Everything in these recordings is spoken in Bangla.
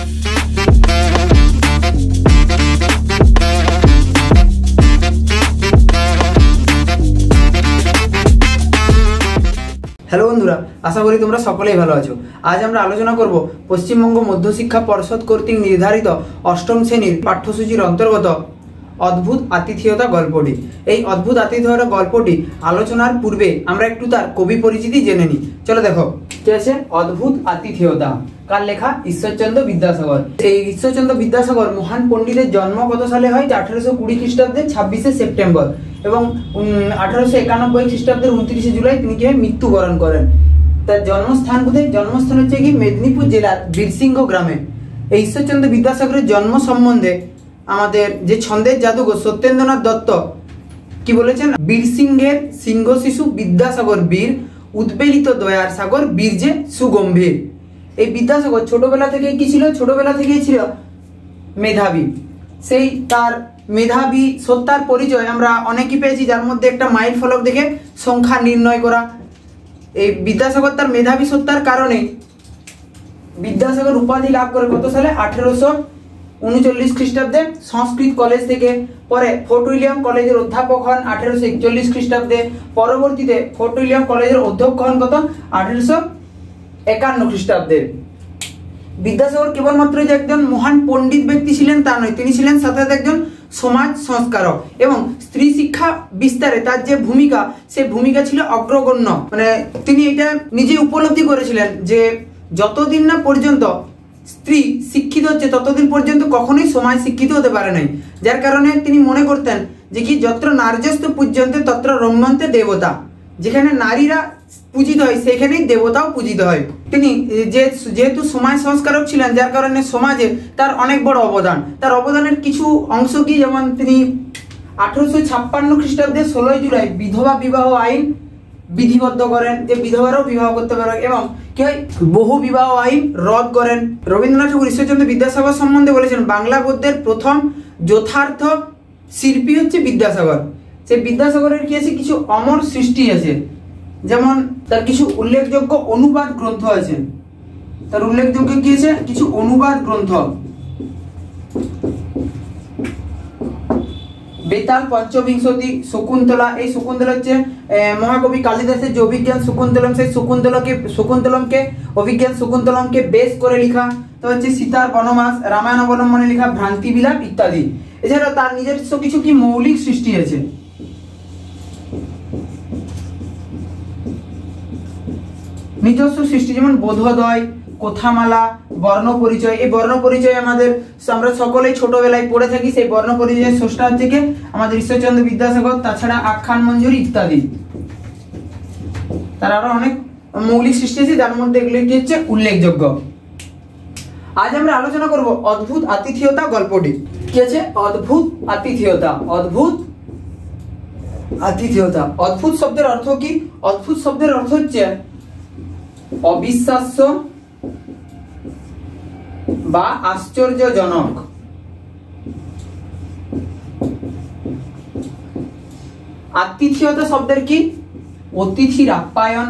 হ্যালো বন্ধুরা, আশা করি তোমরা সকলেই ভালো আছো। আজ আমরা আলোচনা করব পশ্চিমবঙ্গ মধ্যশিক্ষা পর্ষদ কর্তৃক নির্ধারিত অষ্টম শ্রেণীর পাঠ্যসূচির অন্তর্গত অদ্ভুত আতিথেয়তা গল্পটি। এই অদ্ভুত আতিথেয়তা গল্পটি আলোচনার পূর্বে আমরা একটু তার কবি পরিচিতি জেনে নিই। চলো দেখো কি আছে। অদ্ভুত আতিথেয়তা কার লেখা? ঈশ্বরচন্দ্র বিদ্যাসাগর। এই ঈশ্বরচন্দ্র বিদ্যাসাগর মহান পণ্ডিতের জন্ম কত সালে হয়? 1820 খ্রিস্টাব্দের 26শে সেপ্টেম্বর এবং 1891 খ্রিস্টাব্দের 29শে জুলাই তিনি কি মৃত্যুবরণ করেন। তার জন্মস্থান কোথায়? জন্মস্থান হচ্ছে কি মেদিনীপুর জেলার বীরসিংহ গ্রামে। এই ঈশ্বরচন্দ্র বিদ্যাসাগরের জন্ম সম্বন্ধে আমাদের যে ছন্দের জাদুঘর সত্যেন্দ্রনাথ দত্ত কি বলেছেন? বীরসিংহের সিংহ শিশু বিদ্যাসাগর বীর, উদ্বেলিত দয়ার সাগর বীর যে সুগম্ভীর। এই বিদ্যাসাগর ছোটবেলা থেকেই কি ছিল? ছোটবেলা থেকেই ছিল মেধাবী। সেই তার মেধাবী সত্তার পরিচয় আমরা অনেকেই পেয়েছি, যার মধ্যে একটা মাইল ফলক দেখে সংখ্যা নির্ণয় করা। এই বিদ্যাসাগর তার মেধাবী সত্তার কারণে বিদ্যাসাগর উপাধি লাভ করে কত সালে? 1839 খ্রিস্টাব্দে সংস্কৃত কলেজ থেকে। পরে ফোর্ট উইলিয়াম কলেজের অধ্যাপক হন 1841 খ্রিস্টাব্দে। পরবর্তীতে ফোর্ট উইলিয়াম কলেজের অধ্যক্ষ হন কত? 1851 খ্রিস্টাব্দে। বিদ্যাসাগর কেবলমাত্র যে একজন মহান পণ্ডিত ব্যক্তি ছিলেন তা নয়, তিনি ছিলেন সাথে সাথে একজন সমাজ সংস্কারক এবং স্ত্রী শিক্ষা বিস্তারে তার যে ভূমিকা, সে ভূমিকা ছিল অগ্রগণ্য। মানে তিনি এটা নিজে উপলব্ধি করেছিলেন যে যতদিন না পর্যন্ত স্ত্রী শিক্ষিত হচ্ছে ততদিন পর্যন্ত কখনোই সমাজ শিক্ষিত হতে পারে নাই। যার কারণে তিনি মনে করতেন যে কি যত্র নার্যস্ত পূজ্যন্তে তত্র রম্যন্তে দেবতা, যেখানে নারীরা পূজিত হয় সেখানেই দেবতাও পূজিত হয়। তিনি যেহেতু সমাজ সংস্কারক ছিলেন, যার কারণে সমাজে তার অনেক বড় অবদান। তার অবদানের কিছু অংশ কি? যেমন তিনি 1856 খ্রিস্টাব্দে 16 জুলাই বিধবা বিবাহ আইন বিধিবদ্ধ করেন, যে বিধবারাও বিবাহ করতে পারে, এবং কি হয় বহু বিবাহ আইন রদ করেন। রবীন্দ্রনাথ ঠাকুর ঈশ্বরচন্দ্র বিদ্যাসাগর সম্বন্ধে বলেছেন বাংলা গদ্যের প্রথম যথার্থ শিল্পী হচ্ছে বিদ্যাসাগর। সেই বিদ্যাসাগরের কি আছে? কিছু অমর সৃষ্টি আছে, যেমন তার কিছু উল্লেখযোগ্য অনুবাদ গ্রন্থ আছে। তার উল্লেখযোগ্য কি আছে? কিছু অনুবাদ গ্রন্থ। বেতাল পঞ্চবিংশতি, শকুন্তলা। এই শকুন্তলা হচ্ছে মহাকবি কালিদাসের যে অভিজ্ঞান শকুন্তলম, সেই শকুন্তলমকে অভিজ্ঞান শকুন্তলমকে বেশ করে লেখা। তো হচ্ছে সীতার বনবাস, রামায়ণ অবলম্বনে লেখা ভ্রান্তি বিলাপ ইত্যাদি। এছাড়া তার নিজস্ব কিছু কি মৌলিক সৃষ্টি আছে। নিজস্ব সৃষ্টি যেমন বোধোদয়, কথামালা, বর্ণ পরিচয়। এই বর্ণ পরিচয় আমরা সকলেই ছোটবেলায় পড়ে থাকি। সেই বর্ণ পরিচয়ের স্রষ্টা হচ্ছে কি আমাদের ঈশ্বরচন্দ্র বিদ্যাসাগর। তাছাড়া আখ্যান মঞ্জুরি ইত্যাদি। তার আরো অনেক মৌলিক সৃষ্টি আছে, যার মধ্যে এগুলো কি হচ্ছে উল্লেখযোগ্য। আজ আমরা আলোচনা করব অদ্ভুত আতিথেয়তা গল্পটি। কি আছে? অদ্ভুত আতিথেয়তা। অদ্ভুত আতিথেয়তা। অদ্ভুত শব্দের অর্থ কি? অদ্ভুত শব্দের অর্থ হচ্ছে অবিশ্বাস্য বা আশ্চর্যজনক। আতিথেয়তা শব্দের কি? অতিথির আপ্যায়ন।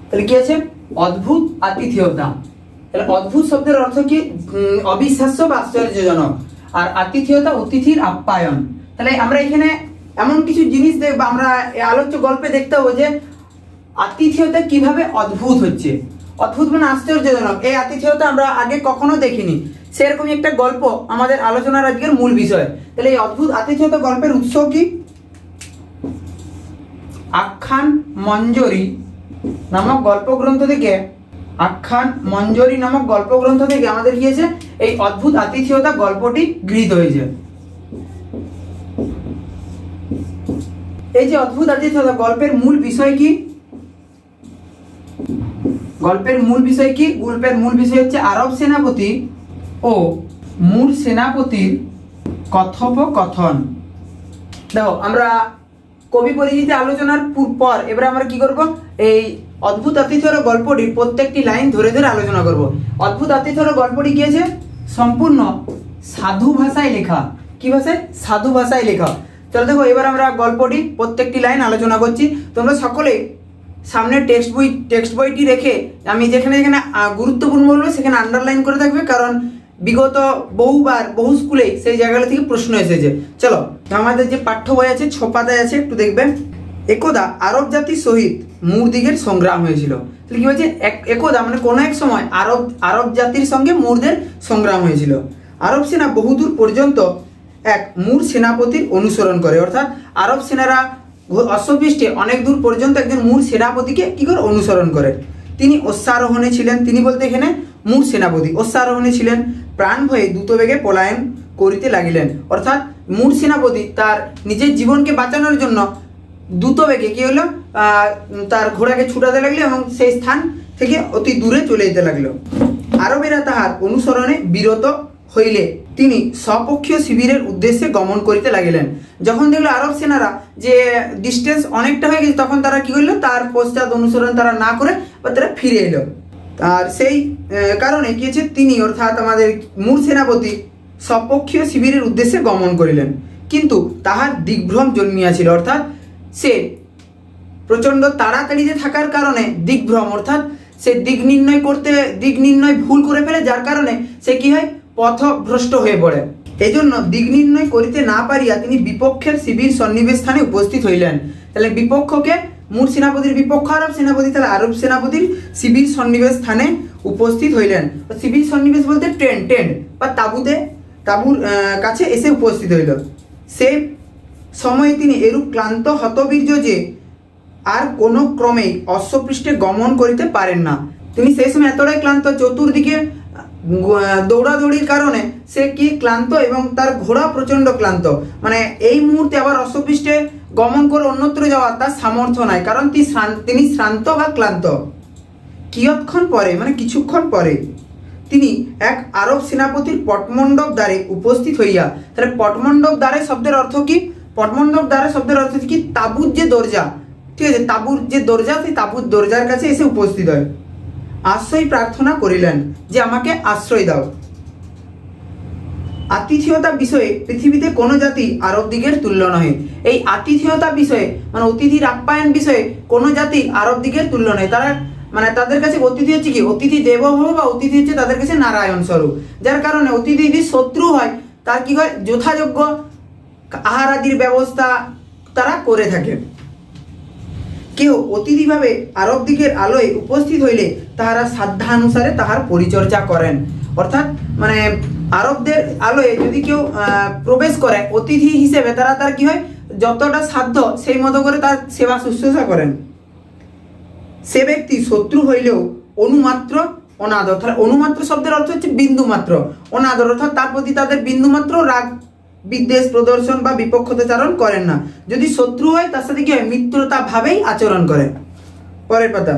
তাহলে কি আছে? অদ্ভুত আতিথেয়তা। তাহলে অদ্ভুত শব্দের অর্থ কি? অবিশ্বাস্য বা আশ্চর্যজনক। আর আতিথেয়তা অতিথির আপ্যায়ন। তাহলে আমরা এখানে এমন কিছু জিনিস দেখবো, আমরা আলোচ্য গল্পে দেখতে হবে যে আতিথেয়তা কিভাবে অদ্ভুত হচ্ছে। অদ্ভুত মানে আশ্চর্যজনক। এই আতিথেয়তা আমরা আগে কখনো দেখিনি, সেরকমই একটা গল্প আমাদের আলোচনার আজকের মূল বিষয়। তাহলে এই অদ্ভুত আতিথেয়তা গল্পের উৎস কি? আখ্যান মঞ্জরি নামক গল্পগ্রন্থ থেকে, আখ্যান মঞ্জরি নামক গল্পগ্রন্থ থেকে আমাদের কি আছে? এই অদ্ভুত আতিথেয়তা গল্পটি গৃহীত হয়েছে। এই যে অদ্ভুত আতিথেয়তা গল্পের মূল বিষয় কি? গল্পের মূল বিষয় কি? গল্পের মূল বিষয় হচ্ছে আরব সেনাপতি ও মূল সেনাপতির কথোপকথন। দেখো আমরা কবি পরিচিতি আলোচনার পর এবারে আমরা কি করব? এই অদ্ভুত আতিথেয়তা গল্পটির প্রত্যেকটি লাইন ধরে ধরে আলোচনা করব। অদ্ভুত আতিথেয়তা গল্পটি কি আছে? সম্পূর্ণ সাধু ভাষায় লেখা। কি ভাষায়? সাধু ভাষায় লেখা। চলো দেখো এবার আমরা গল্পটি প্রত্যেকটি লাইন আলোচনা করছি। তোমরা সকলে সামনে টেক্সট বইটি রেখে আমি যেখানে যেখানে গুরুত্বপূর্ণ বলবো সেখানে আন্ডারলাইন করে থাকবে, কারণ বিগত বহু স্কুলেই সেই জায়গাগুলো থেকে প্রশ্ন এসেছে। চলো, আমাদের যে পাঠ্য বই আছে 6 পাতায় আছে, একটু দেখবে। একদা আরব জাতির সহিত মুরদিগের সংগ্রাম হয়েছিল। তাহলে কি বলছে? একদা মানে কোনো এক সময় আরব জাতির সঙ্গে মুরদের সংগ্রাম হয়েছিল। আরব সেনা বহুদূর পর্যন্ত এক মুর সেনাপতির অনুসরণ করে, অর্থাৎ আরব সেনারা অশ্বপৃষ্ঠে অনেক দূর পর্যন্ত একজন মুর সেনাপতিকে কি করে অনুসরণ করে। তিনি অশ্বারোহণে ছিলেন, তিনি বলতে এখানে মুর সেনাপতি অশ্বারোহণে ছিলেন। প্রাণ ভয়ে দ্রুতবেগে পলায়ন করিতে লাগিলেন, অর্থাৎ মুর সেনাপতি তার নিজের জীবনকে বাঁচানোর জন্য দ্রুতবেগে কি হলো, তার ঘোড়াকে ছুটাতে লাগলো এবং সেই স্থান থেকে অতি দূরে চলে যেতে লাগলো। আরবেরা তাহার অনুসরণে বিরত হইলে তিনি স্বপক্ষীয় শিবিরের উদ্দেশ্যে গমন করিতে লাগিলেন। যখন দেখলো আরব সেনারা যে ডিস্টেন্স অনেকটা হয়ে গেছে, তখন তারা কি করলো, তার পশ্চাৎ অনুসরণ তারা না করে বা তারা ফিরে এলো। আর সেই কারণে কি হচ্ছে, তিনি অর্থাৎ আমাদের মুর সেনাপতি স্বপক্ষীয় শিবিরের উদ্দেশ্যে গমন করিলেন, কিন্তু তাহার দিগ্ভ্রম জন্মিয়াছিল, অর্থাৎ সে প্রচণ্ড তাড়াতাড়িতে থাকার কারণে দিগ্ভ্রম, অর্থাৎ সে দিক নির্ণয় ভুল করে ফেলে, যার কারণে সে কি হয়, পথভ্রষ্ট হয়ে পড়ে। এই জন্য দিক নির্ণয় করিতে না পারিয়া তিনি বিপক্ষের শিবির সন্নিবেশ স্থানে উপস্থিত হইলেন। তাহলে বিপক্ষকে মুর সেনাপতির বিপক্ষ আরব সেনাপতি, তাহলে আরব সেনাপতির শিবির সন্নিবেশ স্থানে উপস্থিত হইলেন। শিবির সন্নিবেশ বলতে টেন্ট বা তাঁবুর কাছে এসে উপস্থিত হইল। সে সময়ে তিনি এরূপ ক্লান্ত হতবীর্য যে আর কোনো ক্রমেই অশ্বপৃষ্ঠে গমন করিতে পারেন না। তিনি সেই সময় এতটাই ক্লান্ত, চতুর্দিকে দৌড়াদৌড়ির কারণে সে কি ক্লান্ত এবং তার ঘোড়া প্রচণ্ড ক্লান্ত, মানে এই মুহূর্তে আবার অশ্বপৃষ্ঠে গমন করে অন্যত্র যাওয়ার তার সামর্থ্য নাই, কারণ তিনি শ্রান্ত বা ক্লান্ত। কিছুক্ষণ পরে তিনি এক আরব সেনাপতির পটমণ্ডপ দ্বারে উপস্থিত হইয়া, তাহলে পটমণ্ডপ দ্বারে শব্দের অর্থ কি? পটমণ্ডপ দ্বারে শব্দের অর্থ কি? তাঁবুর যে দরজা, ঠিক আছে, তাঁবুর যে দরজা, সেই তাঁবুর দরজার কাছে এসে উপস্থিত হয়। আশ্রয় প্রার্থনা করিলেন যে আমাকে আশ্রয় দাও। আতিথেয়তা বিষয়ে পৃথিবীতে কোনো জাতি আরব দিগের তুল্য নহে। এই আতিথেয়তা বিষয়ে মানে অতিথির আপ্যায়ন বিষয়ে কোনো জাতি আরব দিগের তুল্য নয়। তারা মানে তাদের কাছে অতিথি হচ্ছে কি, অতিথি দেব ভব বা অতিথি হচ্ছে তাদের কাছে নারায়ণ স্বরূপ, যার কারণে অতিথি যদি শত্রু হয় তার কি হয়, যথাযোগ্য আহার আদির ব্যবস্থা তারা করে থাকে। কেউ অতিথিভাবে আরব দিগের আলোয় উপস্থিত হইলে তাহারা সাধ্যানুসারে তাহার পরিচর্যা করেন, অর্থাৎ মানে আরবদের আলোয় যদি কেউ প্রবেশ করে অতিথি হিসেবে, তার কি হয়, যতটা সাধ্য সেই মতো করে তার সেবা শুশ্রূষা করেন। সে ব্যক্তি শত্রু হইলেও অনুমাত্র অনাদর, তাহলে অনুমাত্র শব্দের অর্থ হচ্ছে বিন্দুমাত্র, অনাদর অর্থাৎ তার প্রতি তাদের বিন্দুমাত্র রাগ বিদ্বেষ প্রদর্শন বা বিপক্ষতাচরণ করেন না। যদি শত্রু হয় তার সাথে কি হয়, মিত্রতা ভাবেই আচরণ করে। পরের পাতা।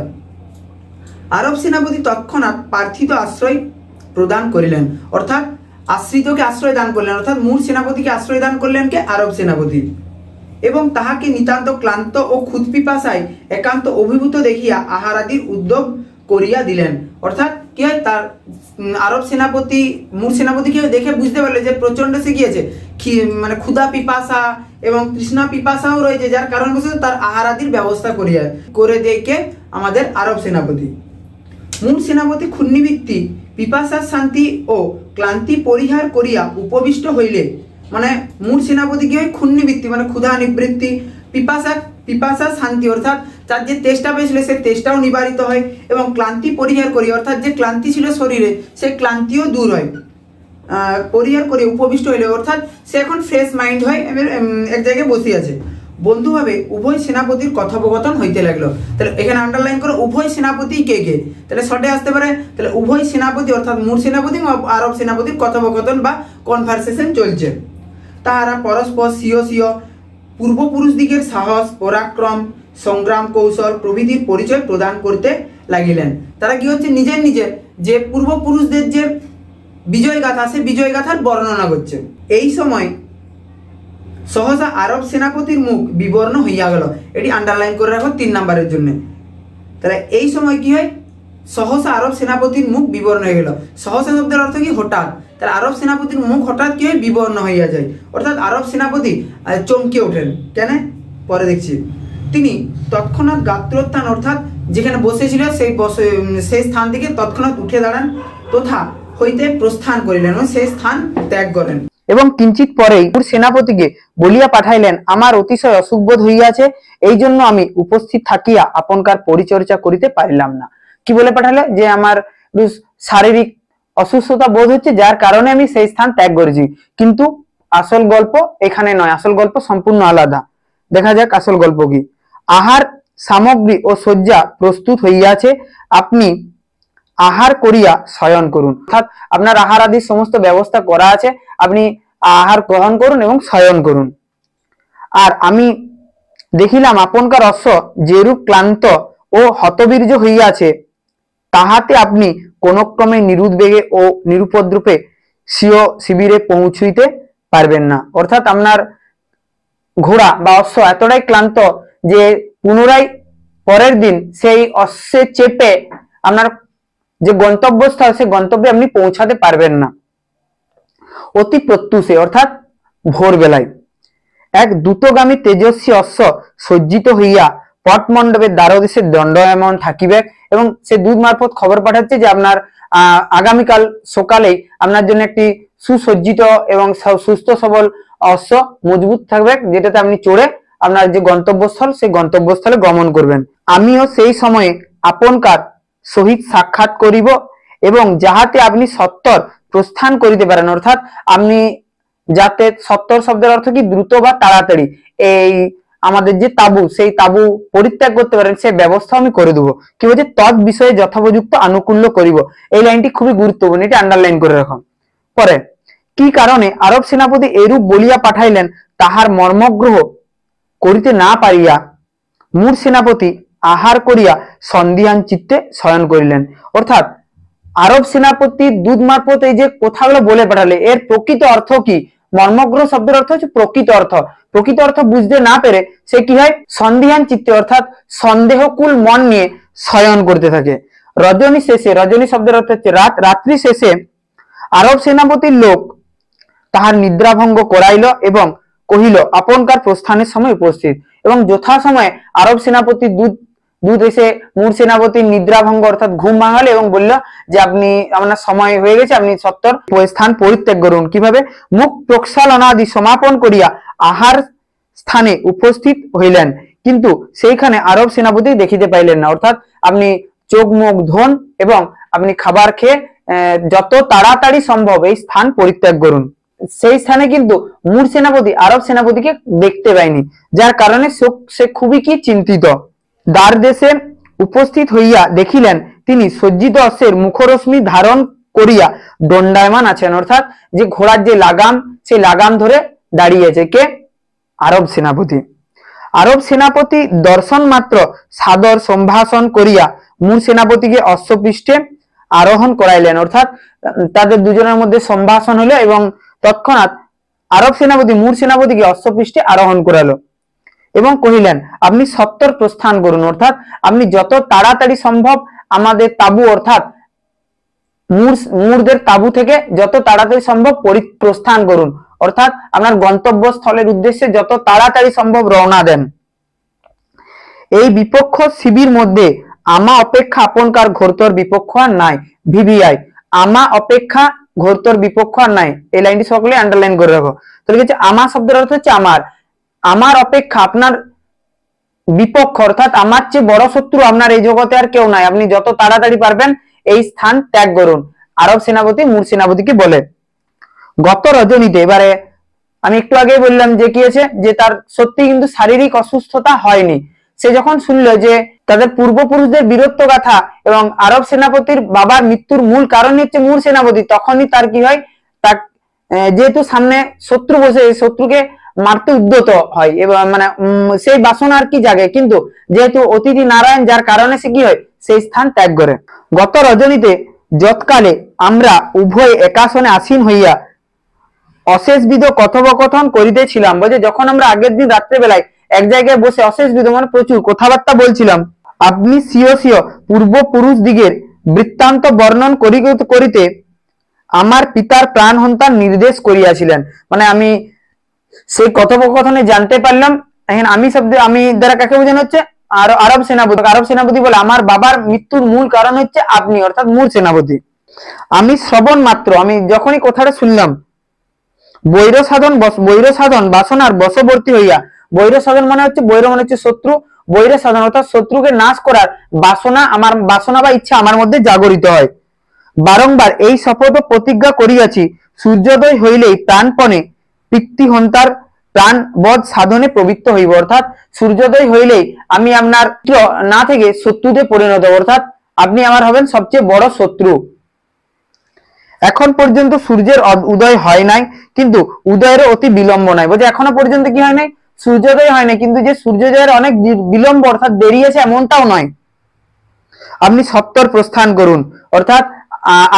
আরব সেনাপতি তৎক্ষণাৎ প্রার্থিত আশ্রয় প্রদান করিলেন, অর্থাৎ আশ্রিতকে আশ্রয় দান করলেন, অর্থাৎ মুর সেনাপতিকে আশ্রয় দান করলেন কে, আরব সেনাপতি। এবং তাহাকে নিতান্ত ক্লান্ত ও ক্ষুৎপিপাসায় একান্ত অভিভূত দেখিয়া আহারাদির উদ্যোগ করিয়া দিলেন, অর্থাৎ কি হয়, তার আরব সেনাপতি মুর সেনাপতিকে দেখে বুঝতে পারলে যে প্রচণ্ড সে গিয়েছে, মানে ক্ষুধা পিপাসা এবং তৃষ্ণা পিপাসাও রয়েছে, যার কারণবশত তার আহারাদির ব্যবস্থা করে দেখে আমাদের আরব সেনাপতি। মুর সেনাপতি ক্ষুণ্ণবৃত্তি পিপাসার শান্তি ও ক্লান্তি পরিহার করিয়া উপবিষ্ট হইলে, মানে মুর সেনাপতি কি হয়, ক্ষুণ্ণবৃত্তি মানে ক্ষুধা নিবৃত্তি, পিপাসা শান্তি অর্থাৎ তার যে তেষ্টা পেয়েছিল সেই তেষ্টাও নিবারিত হয় এবং ক্লান্তি পরিহার করি অর্থাৎ যে ক্লান্তি ছিল শরীরে সেই ক্লান্তিও দূর হয়, পরিহার করে উপবিষ্ট হইলে অর্থাৎ সে এখন ফ্রেশ মাইন্ড হয়, এক জায়গায় বসে আছে। বন্ধুভাবে উভয় সেনাপতির কথোপকথন হইতে লাগলো। তাহলে এখানে আন্ডারলাইন করো উভয় সেনাপতি কে কে, তাহলে শর্টে আসতে পারে, তাহলে উভয় সেনাপতি অর্থাৎ মুর সেনাপতি ও আরব সেনাপতির কথোপকথন বা কনভারসেশন চলছে। তাহারা পরস্পর স্বীয় পূর্বপুরুষ দিকের সাহস পরাক্রম সংগ্রাম কৌশল প্রভৃতির পরিচয় প্রদান করতে লাগিলেন। তারা কি হচ্ছে, নিজের যে পূর্বপুরুষদের যে বিজয় গাথা, সে বিজয় গাথার বর্ণনা করছে। এই সময় সহসা আরব সেনাপতির মুখ বিবর্ণ হইয়া গেল, এটি আন্ডারলাইন করে রাখো 3 নম্বরের জন্য। তাহলে এই সময় কি হয়, সহসা আরব সেনাপতির মুখ বিবর্ণ হয়ে গেল। সহসা শব্দের অর্থ কি, হঠাৎ। তাহলে আরব সেনাপতির মুখ হঠাৎ কি হয়, বিবর্ণ হইয়া যায়, অর্থাৎ আরব সেনাপতি চমকে ওঠেন। কেন, পরে দেখছি। তিনি তৎক্ষণাৎ গাত্রোত্থান অর্থাৎ যেখানে বসেছিল সেই স্থান থেকে তৎক্ষণাৎ উঠে দাঁড়ান তথা হইতে প্রস্থান করিলেন এবং সেই স্থান ত্যাগ করেন। এবং কিঞ্চিত পরেই সেনাপতিকে বলিয়া পাঠাইলেন, আমার অতিশয় অসুখ বোধ হইয়াছে, এই জন্য আমি উপস্থিত থাকিয়া আপনকার পরিচর্যা করিতে পারিলাম না। কি বলে পাঠালে? যে আমার শারীরিক অসুস্থতা বোধ হচ্ছে, যার কারণে আমি সেই স্থান ত্যাগ করেছি। কিন্তু আসল গল্প এখানে নয়, আসল গল্প সম্পূর্ণ আলাদা। দেখা যাক আসল গল্প কি। আহার সামগ্রী ও শয্যা প্রস্তুত হইয়াছে, আপনি আহার করিয়া শয়ন করুন। অর্থাৎ আপনার আহার আদি সমস্ত ব্যবস্থা করা আছে, আপনি আহার গ্রহণ করুন এবং শয়ন করুন। আর আমি দেখিলাম আপনকার অশ্ব যেরূপ ক্লান্ত ও হতবীর্য হইয়াছে, তাহাতে আপনি কোন ক্রমে নিরুদ্বেগে ও নিরুপদ্রূপে স্বীয় শিবিরে পৌঁছিতে পারবেন না। অর্থাৎ আপনার ঘোড়া বা অশ্ব এতটাই ক্লান্ত যে পুনরায় পরের দিন সেই অশ্বে চেপে আপনার যে গন্তব্যস্থল, সে গন্তব্যে আপনি পৌঁছাতে পারবেন না। অতি প্রত্যুষে অর্থাৎ ভোরবেলায় এক দ্রুতগামী তেজস্বী অশ্ব সজ্জিত হইয়া পটমণ্ডপের দ্বারদেশে দণ্ডায়মান থাকিবে এবং সে দূত মারফত খবর পাঠাচ্ছে যে আপনার আগামীকাল সকালেই আপনার জন্য একটি সুসজ্জিত এবং সুস্থ সবল অশ্ব মজবুত থাকবে, যেটাতে আপনি চড়ে আপনার যে গন্তব্যস্থল সেই গন্তব্যস্থলে গমন করবেন। আমিও সেই সময়ে আপনকার সহিত সাক্ষাৎ করিব এবং যাহাতে আপনি সত্বর প্রস্থান করিতে পারেন। অর্থাৎ আপনি যাতে, সত্তর শব্দের অর্থ কি? দ্রুত বা তাড়াতাড়ি এই আমাদের যে তাবু, সেই তাবু পরিত্যাগ করতে পারেন, সেই ব্যবস্থা আমি করে দেবো। কি বলছে? তৎ বিষয়ে যথোপযুক্ত আনুকূল্য করিব। এই লাইনটি খুবই গুরুত্বপূর্ণ, এটি আন্ডারলাইন করে রাখুন। পরে কি কারণে আরব সেনাপতি এরূপ বলিয়া পাঠাইলেন তাহার মর্মগ্রহ করিতে না পারিয়া মূর সেনাপতি আহার করিয়া সন্দিহান চিত্তে শয়ন করিলেন। অর্থাৎ আরব সেনাপতি দূত মারফত এই যে কথাগুলো বলে পাঠালে, এর প্রকৃত অর্থ কি? মর্মগ্রহ শব্দের অর্থ হচ্ছে প্রকৃত অর্থ। প্রকৃত অর্থ বুঝতে না পেরে সে কি হয়? সন্দিহান চিত্তে অর্থাৎ সন্দেহকুল মন নিয়ে শয়ন করতে থাকে। রজনী শেষে, রজনী শব্দের অর্থ হচ্ছে রাত, রাত্রি শেষে আরব সেনাপতির লোক তাহার নিদ্রাভঙ্গ করাইল এবং কহিল আপনকার প্রস্থানের সময় উপস্থিত। এবং যথাসময়ে আরব সেনাপতির দূত এসে মূর সেনাপতির নিদ্রাভঙ্গ অর্থাৎ ঘুম ভাঙালে এবং বলল যে আপনি, আপনার সময় হয়ে গেছে, আপনি সত্তর স্থান পরিত্যাগ করুন। কিভাবে? মুখ প্রক্ষালনাদি সমাপন করিয়া আহার স্থানে উপস্থিত হইলেন, কিন্তু সেইখানে আরব সেনাপতি দেখিতে পাইলেন না। অর্থাৎ আপনি চোখ মুখ ধোন এবং আপনি খাবার খেয়ে যত তাড়াতাড়ি সম্ভব এই স্থান পরিত্যাগ করুন। সেই স্থানে কিন্তু মূর সেনাপতি আরব সেনাপতিকে দেখতে পায়নি, যার কারণে সে খুবই কি চিন্তিত। দ্বার দেশে উপস্থিত হইয়া দেখিলেন তিনি সজ্জিত অশ্বের মুখরশ্মি ধারণ করিয়া দণ্ডায়মান আছেন। অর্থাৎ যে ঘোড়ার যে লাগাম, সেই লাগাম ধরে দাঁড়িয়েছে কে? আরব সেনাপতি। আরব সেনাপতি দর্শন মাত্র সাদর সম্ভাষণ করিয়া মূর সেনাপতিকে অশ্বপৃষ্ঠে আরোহণ করাইলেন। অর্থাৎ তাদের দুজনের মধ্যে সম্ভাষণ হলো এবং তৎক্ষণাৎ আরব সেনাপতি মূর সেনাপতিকে অশ্বপৃষ্ঠে আরোহণ করালো এবং কহিলেন আপনি সত্তর প্রস্থান করুন। অর্থাৎ আপনি যত তাড়াতাড়ি সম্ভব আমাদের তাবু অর্থাৎ মূরদের তাবু থেকে যত তাড়াতাড়ি সম্ভব প্রস্থান করুন। অর্থাৎ আপনার গন্তব্যস্থলের উদ্দেশ্যে যত তাড়াতাড়ি সম্ভব রওনা দেন। এই বিপক্ষ শিবির মধ্যে আমা অপেক্ষা আপনকার ঘোরতর বিপক্ষ আর নাই। ভিভিআই, আমা অপেক্ষা ঘোরতর বিপক্ষ আর নাই। এই লাইনটি সকলে আন্ডারলাইন করে রাখো। তাহলে কি আমা শব্দের অর্থ হচ্ছে আমার, আমার অপেক্ষা আপনার বিপক্ষ অর্থাৎ আমার চেয়ে বড় শত্রু আপনার এই জগতে আর কেউ নাই, আপনি যত তাড়াতাড়ি পারবেন এই স্থান ত্যাগ করুন। আরব সেনাপতি মূর সেনাপতিকে বলে। গত রজনীতে, এবারে আমি একটু আগেই বললাম যে কি আছে, যে তার সত্যি কিন্তু শারীরিক অসুস্থতা হয়নি। সে যখন শুনলো যে তাদের পূর্বপুরুষদের বীরত্ব গাথা এবং আরব সেনাপতির বাবার মৃত্যুর মূল কারণ হচ্ছে মূর সেনাপতি, তখনই তার কি হয়, তার যেহেতু সামনে শত্রু বসে, শত্রুকে মারতে উদ্যত হয় এবং মানে সেই বাসনা আর কি জাগে, কিন্তু যেহেতু অতিথি নারায়ণ, যার কারণে সে কি হয়, সেই স্থান ত্যাগ করে। গত রজনীতে যৎকালে আমরা উভয় একাসনে আসীন হইয়া অশেষবিধ কথোপকথন করিতেছিলাম। বলছে যখন আমরা আগের দিন রাত্রেবেলায় এক জায়গায় বসে অশেষবিধ মানে প্রচুর কথাবার্তা বলছিলাম, আপনি স্বীয় স্বীয় পূর্বপুরুষ দিগের বৃত্তান্ত বর্ণন করিতে করিতে আমার পিতার প্রাণ হন্তার নির্দেশ করিয়াছিলেন। মানে আমি সেই কথোপকথনে জানতে পারলাম এখানে আমি শব্দ আমি দ্বারা কাকে বোঝানো হচ্ছে? আরব সেনাপতি। আরব সেনাপতি বলে আমার বাবার মৃত্যুর মূল কারণ হচ্ছে আপনি, অর্থাৎ মূল সেনাপতি। আমি শ্রবণ মাত্র, আমি যখনই কথাটা শুনলাম, বৈর সাধন বাসনার বশবর্তী হইয়া, বৈর সাধন মানে হচ্ছে, বৈর মানে হচ্ছে শত্রু, বৈর সাধন অর্থাৎ শত্রুকে নাশ করার বাসনা, আমার বাসনা বা ইচ্ছা আমার মধ্যে জাগরিত হয়। বারংবার এই শপথ প্রতিজ্ঞা করিয়াছি, সূর্যোদয় হইলেই প্রাণপণে পিতৃহন্তার প্রাণবধ সাধনে প্রবৃত্ত হইব। অর্থাৎ সূর্যোদয় হইলেই আমি আপনার না থেকে শত্রুতে পরিণত, অর্থাৎ আপনি আমার হবেন সবচেয়ে বড় শত্রু। এখন পর্যন্ত সূর্যের উদয় হয় নাই, কিন্তু উদয়ের অতি বিলম্ব নাই। বলছে এখনো পর্যন্ত কি হয় নাই? সূর্যোদয় হয় নাই, কিন্তু যে সূর্যোদয়ের অনেক বিলম্ব অর্থাৎ দেরি আছে এমনটাও নয়। আপনি সত্বর প্রস্থান করুন। অর্থাৎ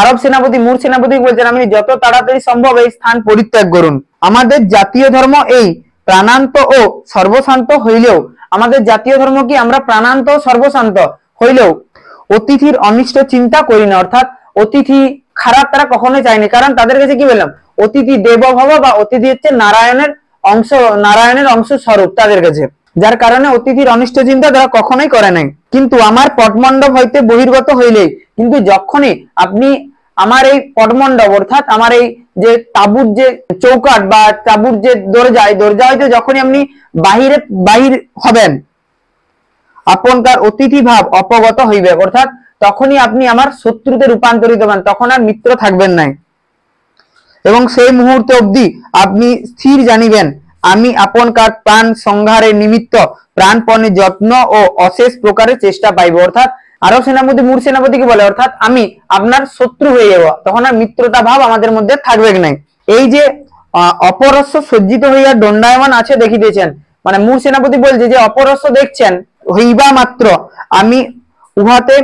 আরব সেনাপতি মূল সেনাপতি বলছেন আপনি যত তাড়াতাড়ি সম্ভব এই স্থান পরিত্যাগ করুন। আমাদের জাতীয় ধর্ম এই প্রাণান্ত ও সর্বশান্ত হইলেও, আমাদের জাতীয় ধর্ম কি? আমরা প্রাণান্ত ও সর্বশান্ত হইলেও অতিথির অনিষ্ট চিন্তা করি না। অর্থাৎ অতিথি খারাপ তারা কখনোই চায়নি, কারণ তাদের কাছে কি বললাম, অতিথি দেবো ভব বা অতিথি হচ্ছে নারায়ণের অংশ স্বরূপ তাদের কাছে, যার কারণে অতিথির অনিষ্ট চিন্তা তারা কখনোই করে নাই। কিন্তু আমার পটমণ্ডপ হইতে বহির্গত হইলেই, কিন্তু যখনই আপনি আমার এই পটমণ্ডপ অর্থাৎ আমার এই যে তাঁবুর যে চৌকাট বা তাঁবুর যে দরজা হইতে যখনই আপনি বাহির হবেন, আপনকার অতিথি ভাব অপগত হইবে। অর্থাৎ তখনই আপনি আমার শত্রুতে রূপান্তরিত হবেন, তখন আর মিত্র থাকবেন নাই। এবং সেই মুহূর্তে অবধি আপনি স্থির জানিবেন আমি আপনকার প্রাণ সংহারের নিমিত্ত প্রাণপণে যত্ন ও অশেষ প্রকারের চেষ্টা পাইব। অর্থাৎ আরব সেনাপতি মূল সেনাপতিকে বলে অর্থাৎ আমি আপনার শত্রু হয়ে যাব, তখন আর মিত্রতা ভাব আমাদের মধ্যে থাকবে নাই। এই যে অপরস্য সজ্জিত হইয়া দণ্ডায়মান আছে দেখিতেছেন, মানে মূল সেনাপতি বলছে যে অপরস্য দেখছেন, হইবা মাত্র আমি উহাতে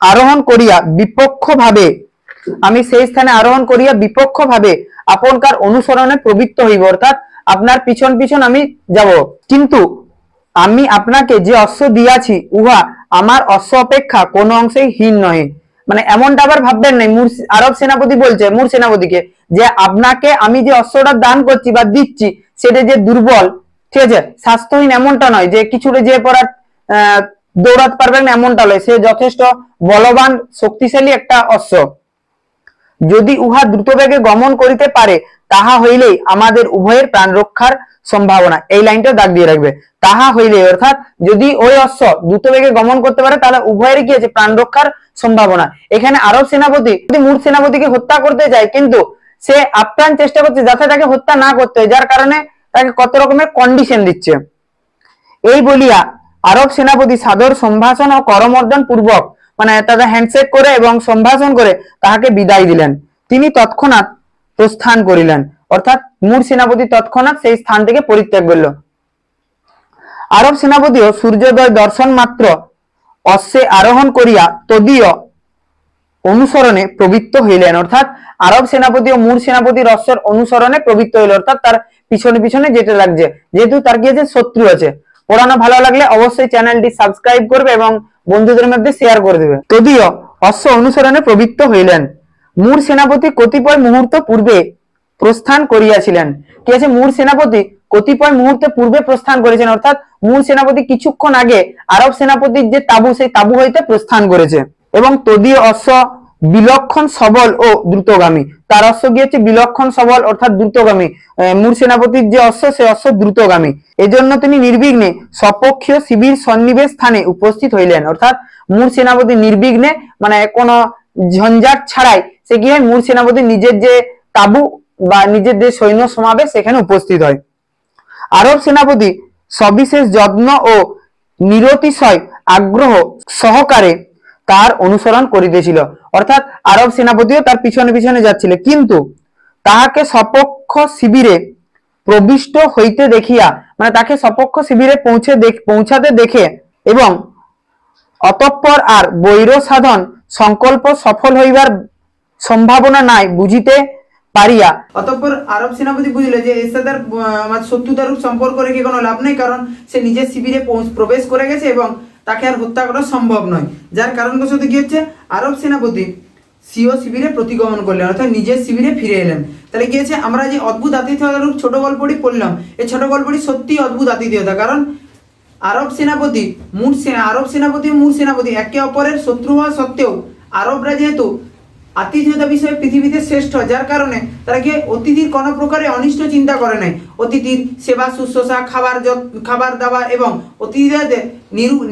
আরোহণ করিয়া বিপক্ষ ভাবে, আমি সেই স্থানে আরোহণ করিয়া বিপক্ষ ভাবে আপনকার অনুসরণে প্রবৃত্ত হইব। অর্থাৎ আপনার পিছন পিছন আমি যাব, কিন্তু আমি আপনাকে যে অশ্ব দিয়াছি উহা আমার অশ্ব অপেক্ষা কোনো অংশেই হীন নহে। মানে এমনটা আবার ভাববেন নাই, আরব সেনাপতি বলছে মূল সেনাপতিকে যে আপনাকে আমি যে অস্ত্রটা দান করছি বা দিচ্ছি সেটা যে দুর্বল, ঠিক আছে, স্বাস্থ্যহীন এমনটা নয়, যে কিছুটা যে পড়া দৌড়াতে পারবেন না এমনটা নয়, সে যথেষ্ট বলবান শক্তিশালী একটা অস্ত্র। যদি উহা দ্রুত বেগে গমন করিতে পারে তাহা হইলেই আমাদের উভয়ের প্রাণ রক্ষার সম্ভাবনা। এই লাইনটা দাগ দিয়ে রাখবে, তাহা হইলে অর্থাৎ যদি ওই অশ্ব দ্রুত বেগে গমন করতে পারে তাহলে উভয়েরই কি আছে? প্রাণ রক্ষার সম্ভাবনা। এখানে আরব সেনাপতি মূল সেনাপতিকে হত্যা করতে যায়, কিন্তু সে আপ্রাণ চেষ্টা করছে যাতে তাকে হত্যা না করতে হয়, যার কারণে তাকে কত রকমের কন্ডিশন দিচ্ছে। এই বলিয়া আরব সেনাপতি সাদর সম্ভাষণ ও করমর্দন পূর্বক, মানে তাদের হ্যান্ডশেক করে এবং সম্ভাষণ করে তাহাকে বিদায় দিলেন। তিনি তৎক্ষণাৎ প্রস্থান করিলেন, অর্থাৎ মূল সেনাপতি তৎক্ষণাৎ সেই স্থান থেকে পরিত্যাগ করল। আরব সেনাপতিও সূর্যোদয় দর্শন মাত্র অশ্বে আরোহণ করিয়া তদীয় অনুসরণে প্রবৃত্ত হইলেন। অর্থাৎ আরব সেনাপতি ও মূল সেনাপতির অশ্বের অনুসরণে প্রবৃত্ত হইল, অর্থাৎ তার পিছনে পিছনে যেতে লাগছে, যেহেতু তার কি আছে? শত্রু আছে। পড়ানো ভালো লাগলে অবশ্যই চ্যানেলটি সাবস্ক্রাইব করবে এবং বন্ধুদের মধ্যে শেয়ার করে দেবে। তদীয় অশ্ব অনুসরণে প্রবৃত্ত হইলেন। মূল সেনাপতি কতিপয় মুহূর্ত পূর্বে প্রস্থান করিয়াছিলেন। কি আছে? মূল সেনাপতি কতিপয় মুহূর্তে পূর্বে প্রস্থান করেছেন, অর্থাৎ মূল সেনাপতি কিছুক্ষণ আগে আরব সেনাপতির যে তাঁবু সেই তাঁবু হইতে প্রস্থান করেছে। এবং তদীয় অশ্ব বিলক্ষণ সবল ও দ্রুতগামী, তার অশ্ব গিয়েছে বিলক্ষণ সবল অর্থাৎ দ্রুতগামী। মূল সেনাপতির যে অশ্ব সে অশ্ব দ্রুতগামী, এজন্য তিনি নির্বিঘ্নে সপক্ষীয় শিবির সন্নিবেশ স্থানে উপস্থিত হইলেন। অর্থাৎ মূল সেনাপতি নির্বিঘ্নে, মানে কোনো ঝঞ্ঝাট ছাড়াই সে কি হয়? মূল সেনাপতি নিজের যে তাঁবু বা নিজের যে সৈন্য সমাবেশ সেখানে উপস্থিত হয়। আরব সেনাপতি সবিশেষ যত্ন ও নিরতিশয় আগ্রহ সহকারে তার অনুসরণ করিতেছিল, অর্থাৎ আরব সেনাপতিও তার পিছনে পিছনে যাচ্ছিল, কিন্তু তাহাকে সপক্ষ শিবিরে প্রবিষ্ট হইতে দেখিয়া, মানে তাকে সপক্ষ শিবিরে পৌঁছাতে দেখে এবং অতঃপর আর বৈর সাধন সংকল্প সফল হইবার সম্ভাবনা নাই বুঝিতে পারিয়া, অতঃপর আরব সেনাপতি বুঝলে যে এর সাথে আমার শত্রুতারূপ সম্পর্ক রেখে কোনো লাভ নেই, কারণ সে নিজের শিবিরে প্রবেশ করে গেছে এবং তাকে আর হত্যা করা সম্ভব নয়। যার কারণবশত কি হচ্ছে? আরব সেনাপতি স্বীয় শিবিরে প্রতিগমন করলেন, অর্থাৎ নিজের শিবিরে ফিরে এলেন। তাহলে কি আছে, আমরা যে অদ্ভুত আতিথেয়তার রূপ ছোট গল্পটি পড়লাম, এই ছোট গল্পটি সত্যি অদ্ভুত আতিথেয়তা। কারণ আরব সেনাপতি মূল সেনাপতি একে অপরের শত্রু হওয়া সত্ত্বেও আরবরা যেহেতু আতিথেয়তা বিষয়ে পৃথিবীতে শ্রেষ্ঠ, যার কারণে তারা কি অতিথির কোনো প্রকারে অনিষ্ট চিন্তা করে নাই। অতিথির সেবা শুশ্রূষা, খাবার দাবার এবং অতিথিদের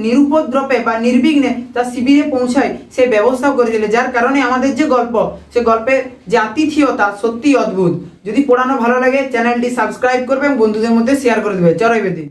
নিরুপদ্রবে বা নির্বিঘ্নে তার শিবিরে পৌঁছায় সে ব্যবস্থাও করেছিল। যার কারণে আমাদের যে গল্প, সে গল্পের যে আতিথেয়তা সত্যি অদ্ভুত। যদি পড়ানো ভালো লাগে চ্যানেলটি সাবস্ক্রাইব করবে এবং বন্ধুদের মধ্যে শেয়ার করে দেবে। জয় বেদি।